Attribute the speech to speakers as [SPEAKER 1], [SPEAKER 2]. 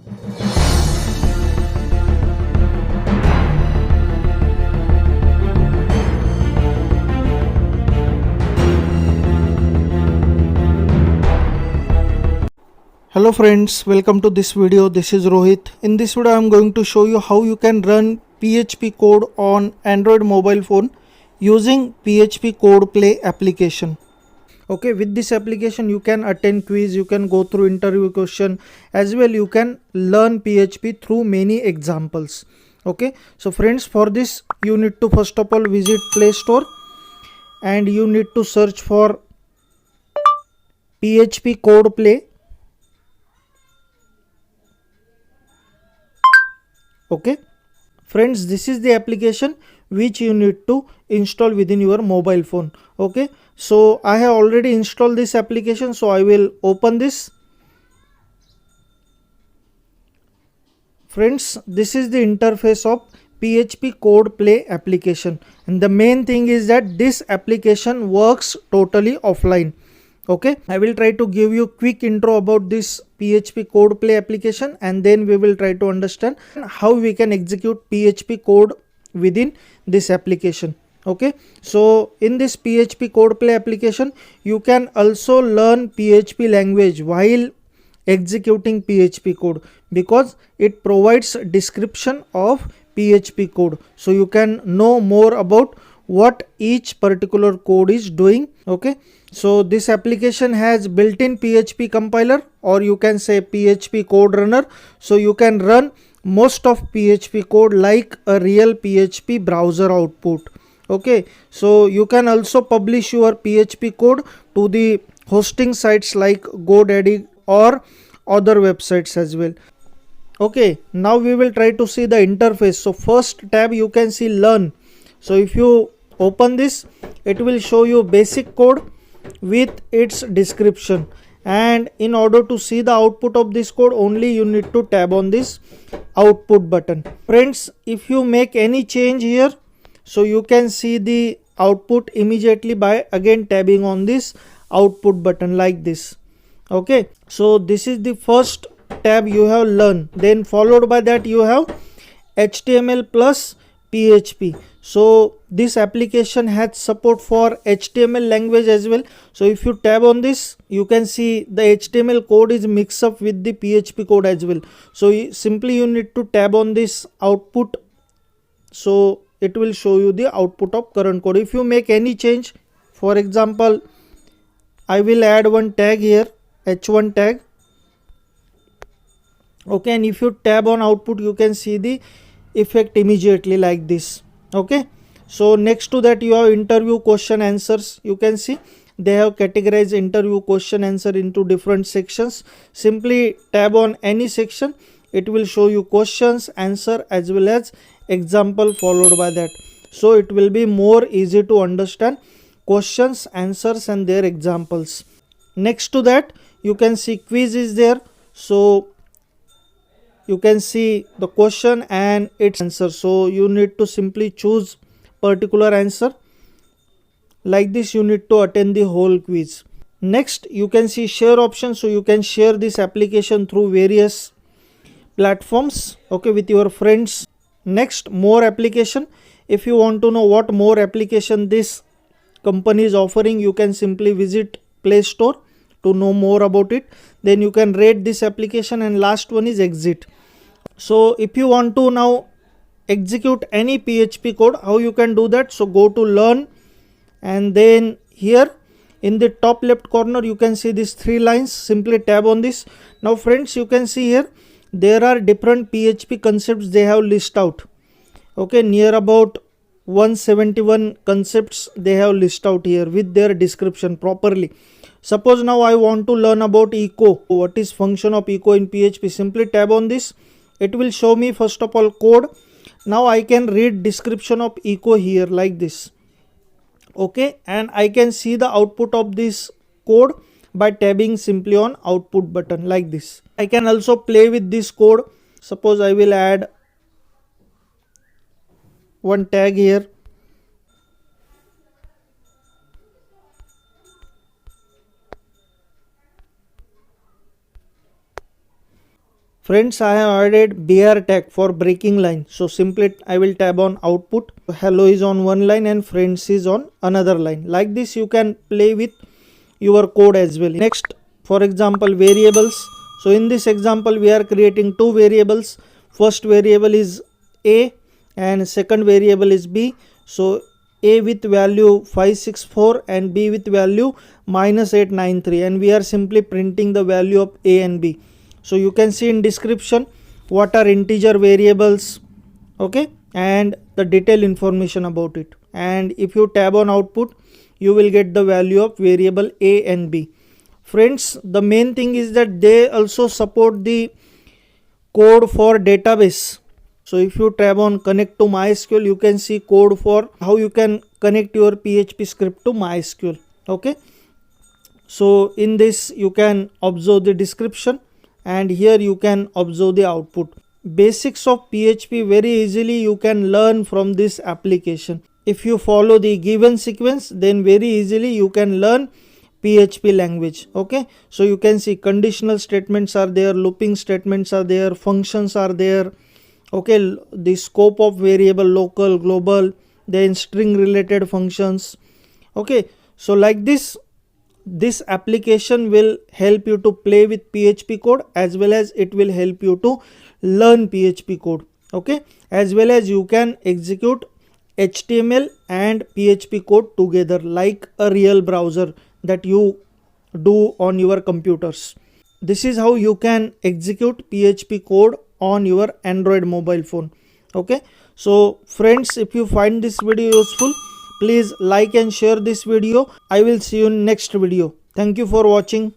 [SPEAKER 1] Hello friends, welcome to this video. This is Rohit. In this video I am going to show you how you can run PHP code on Android mobile phone using PHP Code Play application. Okay, with this application you can attend quiz, you can go through interview question, as well you can learn PHP through many examples. Okay, so friends, for this you need to first of all visit Play Store and you need to search for PHP Code Play. Okay friends, this is the application which you need to install within your mobile phone. Okay, so I have already installed this application, so I will open this. Friends, this is the interface of PHP Code Play application, and the main thing is that this application works totally offline. Okay, I will try to give you quick intro about this PHP Code Play application, and then we will try to understand how we can execute PHP code within this application. Okay, so in this PHP Code Play application you can also learn PHP language while executing PHP code, because it provides description of PHP code, so you can know more about what each particular code is doing. Okay, so this application has built-in PHP compiler, or you can say PHP code runner, so you can run most of PHP code like a real PHP browser output. Okay, so you can also publish your PHP code to the hosting sites like GoDaddy or other websites as well. Okay, now we will try to see the interface. So first tab you can see learn. So if you open this, it will show you basic code with its description, and in order to see the output of this code only you need to tab on this output button. Friends, if you make any change here, so you can see the output immediately by again tabbing on this output button like this. Okay, so this is the first tab you have learn, then followed by that you have HTML plus PHP. So this application has support for HTML language as well. So if you tab on this, you can see the HTML code is mixed up with the PHP code as well. So simply you need to tab on this output, so it will show you the output of current code. If you make any change, for example I will add one tag here, h1 tag. Okay, and if you tab on output you can see the effect immediately like this. Okay, so next to that you have interview question answers. You can see they have categorized interview question answer into different sections. Simply tab on any section, it will show you questions, answer as well as example followed by that, so it will be more easy to understand questions, answers and their examples. Next to that you can see quiz is there, so you can see the question and its answer, so you need to simply choose particular answer. Like this you need to attend the whole quiz. Next you can see share option, so you can share this application through various platforms, okay, with your friends. Next, more application. If you want to know what more application this company is offering, you can simply visit Play Store to know more about it. Then you can rate this application, and last one is exit. So if you want to now execute any PHP code, how you can do that? So go to learn, and then here in the top left corner you can see these 3 lines. Simply tab on this. Now friends, you can see here there are different PHP concepts they have list out. Okay, near about 171 concepts they have list out here with their description properly. Suppose now I want to learn about echo. What is function of echo in PHP? Simply tab on this. It will show me first of all code. Now I can read description of echo here like this. Okay, and I can see the output of this code by tabbing simply on output button like this. I can also play with this code. Suppose I will add one tag here. Friends, I have added BR tag for breaking line. So simply I will tab on output. Hello is on one line and friends is on another line. Like this you can play with your code as well. Next, for example, variables. So in this example we are creating two variables. First variable is A and second variable is B. So A with value 564 and B with value -893, and we are simply printing the value of A and B. So you can see in description what are integer variables, okay, and the detailed information about it. And if you tab on output, you will get the value of variable A and B. Friends, the main thing is that they also support the code for database. So if you tab on connect to MySQL, you can see code for how you can connect your PHP script to MySQL. Okay, so in this you can observe the description, and here you can observe the output. Basics of PHP very easily you can learn from this application. If you follow the given sequence, then very easily you can learn PHP language. Okay, so you can see conditional statements are there, looping statements are there, functions are there. Okay, the scope of variable, local, global, then string related functions. Okay, so like this application will help you to play with PHP code, as well as it will help you to learn PHP code. Okay, as well as you can execute HTML and PHP code together like a real browser that you do on your computers. This is how you can execute PHP code on your Android mobile phone. Okay, so friends, if you find this video useful, please like and share this video. I will see you in next video. Thank you for watching.